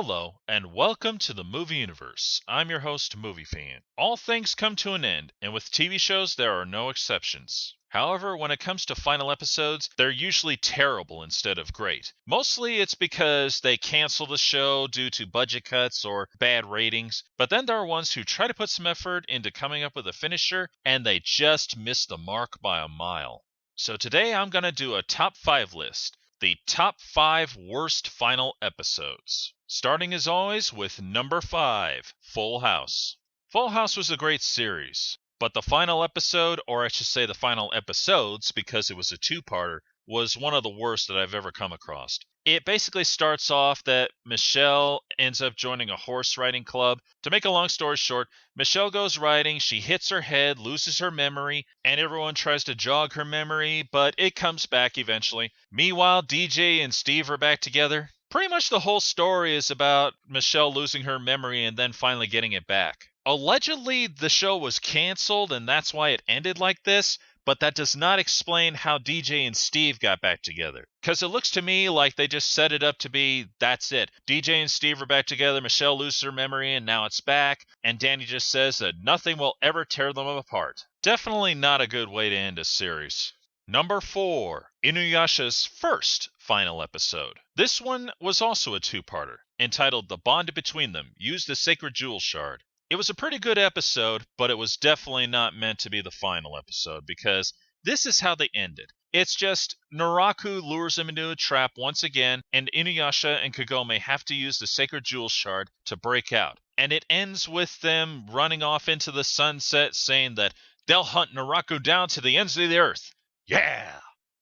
Hello, and welcome to the Movie Universe. I'm your host, Movie Fan. All things come to an end, and with TV shows, there are no exceptions. However, when it comes to final episodes, they're usually terrible instead of great. Mostly it's because they cancel the show due to budget cuts or bad ratings, but then there are ones who try to put some effort into coming up with a finisher, and they just miss the mark by a mile. So today I'm going to do a top 5 list. The top 5 worst final episodes. Starting as always with number 5, Full House. Full House was a great series, but the final episode, or I should say the final episodes because it was a two-parter, was one of the worst that I've ever come across. It basically starts off that Michelle ends up joining a horse riding club. To make a long story short, Michelle goes riding, she hits her head, loses her memory, and everyone tries to jog her memory, but it comes back eventually. Meanwhile, DJ and Steve are back together. Pretty much the whole story is about Michelle losing her memory and then finally getting it back. Allegedly, the show was canceled and that's why it ended like this, but that does not explain how DJ and Steve got back together. Because it looks to me like they just set it up to be, that's it. DJ and Steve are back together, Michelle loses her memory, and now it's back, and Danny just says that nothing will ever tear them apart. Definitely not a good way to end a series. Number 4, Inuyasha's first final episode. This one was also a two-parter, entitled The Bond Between Them, Use the Sacred Jewel Shard. It was a pretty good episode, but it was definitely not meant to be the final episode because this is how they ended. It's just Naraku lures him into a trap once again, and Inuyasha and Kagome have to use the Sacred Jewel Shard to break out. And it ends with them running off into the sunset saying that they'll hunt Naraku down to the ends of the earth. Yeah!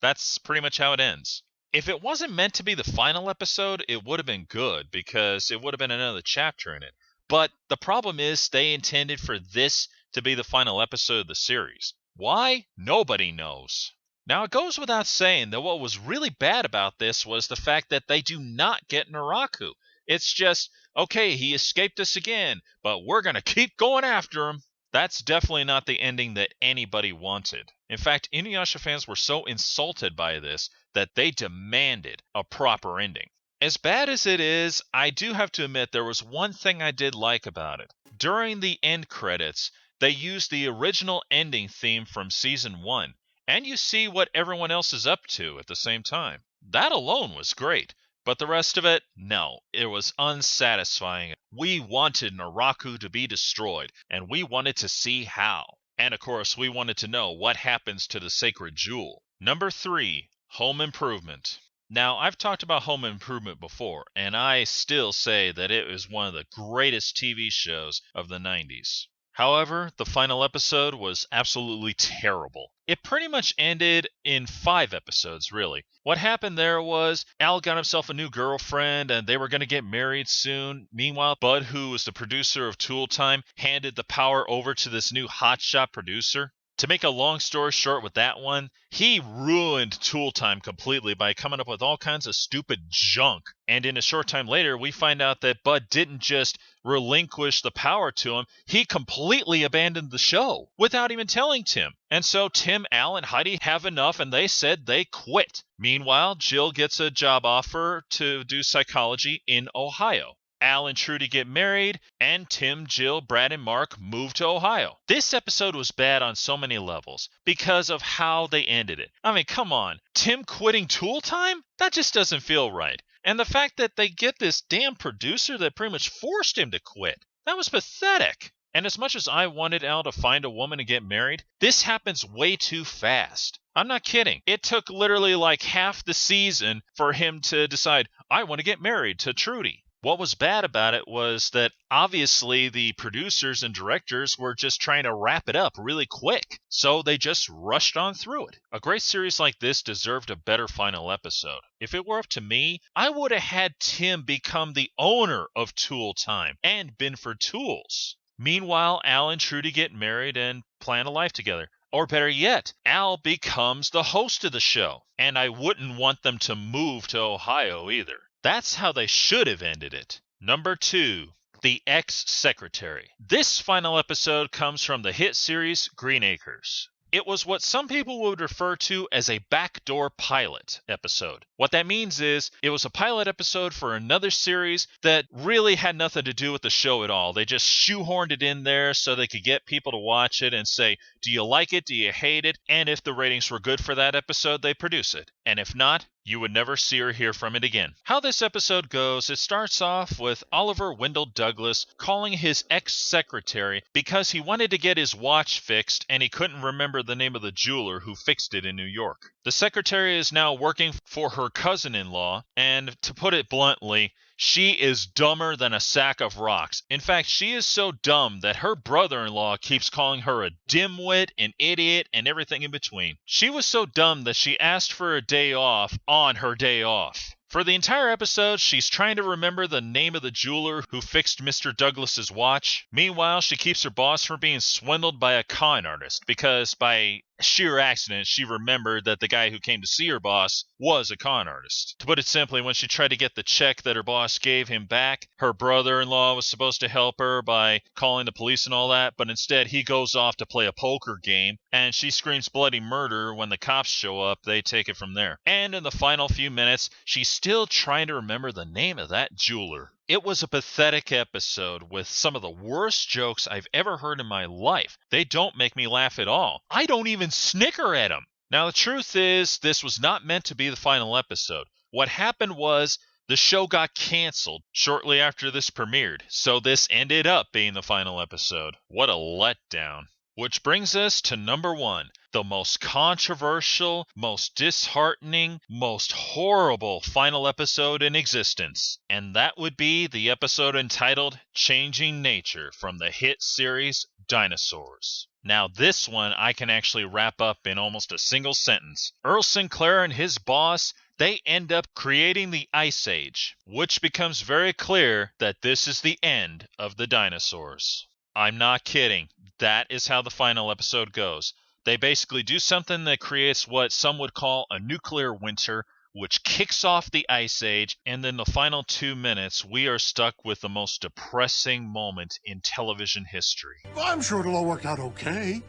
That's pretty much how it ends. If it wasn't meant to be the final episode, it would have been good because it would have been another chapter in it. But the problem is they intended for this to be the final episode of the series. Why? Nobody knows. Now, it goes without saying that what was really bad about this was the fact that they do not get Naraku. It's just, okay, he escaped us again, but we're going to keep going after him. That's definitely not the ending that anybody wanted. In fact, Inuyasha fans were so insulted by this that they demanded a proper ending. As bad as it is, I do have to admit there was one thing I did like about it. During the end credits, they used the original ending theme from Season 1, and you see what everyone else is up to at the same time. That alone was great, but the rest of it, no, it was unsatisfying. We wanted Naraku to be destroyed, and we wanted to see how. And of course, we wanted to know what happens to the Sacred Jewel. Number 3, Home Improvement. Now, I've talked about Home Improvement before, and I still say that it is one of the greatest TV shows of the 90s. However, the final episode was absolutely terrible. It pretty much ended in 5 episodes, really. What happened there was Al got himself a new girlfriend and they were going to get married soon. Meanwhile, Bud, who was the producer of Tool Time, handed the power over to this new hotshot producer. To make a long story short with that one, he ruined Tool Time completely by coming up with all kinds of stupid junk. And in a short time later, we find out that Bud didn't just relinquish the power to him, he completely abandoned the show without even telling Tim. And so Tim, Al, and Heidi have enough and they said they quit. Meanwhile, Jill gets a job offer to do psychology in Ohio. Al and Trudy get married, and Tim, Jill, Brad, and Mark move to Ohio. This episode was bad on so many levels because of how they ended it. I mean, come on. Tim quitting Tool Time? That just doesn't feel right. And the fact that they get this damn producer that pretty much forced him to quit. That was pathetic. And as much as I wanted Al to find a woman and get married, this happens way too fast. I'm not kidding. It took literally like half the season for him to decide, I want to get married to Trudy. What was bad about it was that obviously the producers and directors were just trying to wrap it up really quick, so they just rushed on through it. A great series like this deserved a better final episode. If it were up to me, I would have had Tim become the owner of Tool Time and Binford Tools. Meanwhile, Al and Trudy get married and plan a life together. Or better yet, Al becomes the host of the show. And I wouldn't want them to move to Ohio either. That's how they should have ended it. Number 2, The Ex-Secretary. This final episode comes from the hit series Green Acres. It was what some people would refer to as a backdoor pilot episode. What that means is it was a pilot episode for another series that really had nothing to do with the show at all. They just shoehorned it in there so they could get people to watch it and say, do you like it? Do you hate it? And if the ratings were good for that episode, they produce it. And if not, you would never see or hear from it again. How this episode goes, it starts off with Oliver Wendell Douglas calling his ex-secretary because he wanted to get his watch fixed and he couldn't remember the name of the jeweler who fixed it in New York. The secretary is now working for her cousin-in-law, and to put it bluntly, she is dumber than a sack of rocks. In fact, she is so dumb that her brother-in-law keeps calling her a dimwit, an idiot, and everything in between. She was so dumb that she asked for a day off on her day off. For the entire episode, she's trying to remember the name of the jeweler who fixed Mr. Douglas's watch. Meanwhile, she keeps her boss from being swindled by a con artist because by sheer accident, she remembered that the guy who came to see her boss was a con artist. To put it simply, when she tried to get the check that her boss gave him back, her brother-in-law was supposed to help her by calling the police and all that, but instead he goes off to play a poker game, and she screams bloody murder. When the cops show up, they take it from there. And in the final few minutes, she's still trying to remember the name of that jeweler. It was a pathetic episode with some of the worst jokes I've ever heard in my life. They don't make me laugh at all. I don't even snicker at them. Now, the truth is, this was not meant to be the final episode. What happened was the show got canceled shortly after this premiered, so this ended up being the final episode. What a letdown. Which brings us to number 1, the most controversial, most disheartening, most horrible final episode in existence. And that would be the episode entitled Changing Nature from the hit series Dinosaurs. Now this one I can actually wrap up in almost a single sentence. Earl Sinclair and his boss, they end up creating the Ice Age, which becomes very clear that this is the end of the dinosaurs. I'm not kidding. That is how the final episode goes. They basically do something that creates what some would call a nuclear winter, which kicks off the Ice Age, and in the final 2 minutes, we are stuck with the most depressing moment in television history. I'm sure it'll all work out okay.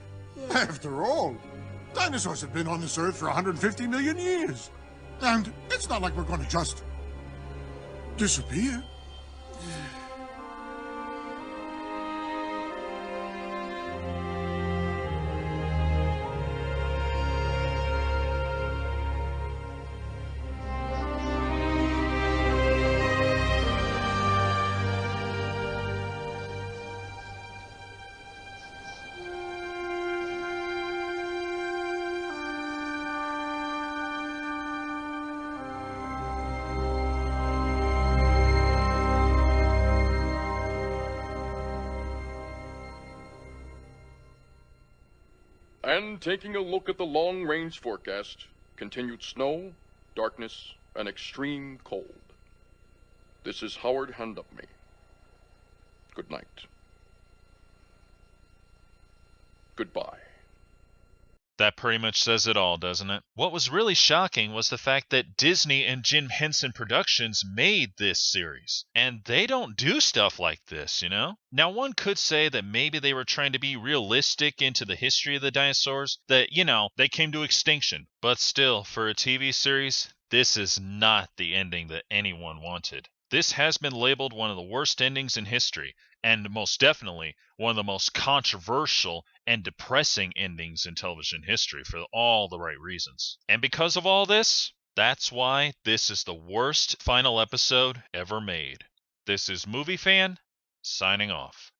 After all, dinosaurs have been on this earth for 150 million years. And it's not like we're going to just disappear. And taking a look at the long-range forecast, continued snow, darkness, and extreme cold. This is Howard Handupme. Good night. Goodbye. That pretty much says it all, doesn't it? What was really shocking was the fact that Disney and Jim Henson Productions made this series. And they don't do stuff like this, you know? Now, one could say that maybe they were trying to be realistic into the history of the dinosaurs, that, you know, they came to extinction. But still, for a TV series, this is not the ending that anyone wanted. This has been labeled one of the worst endings in history, and most definitely one of the most controversial and depressing endings in television history for all the right reasons. And because of all this, that's why this is the worst final episode ever made. This is Movie Fan, signing off.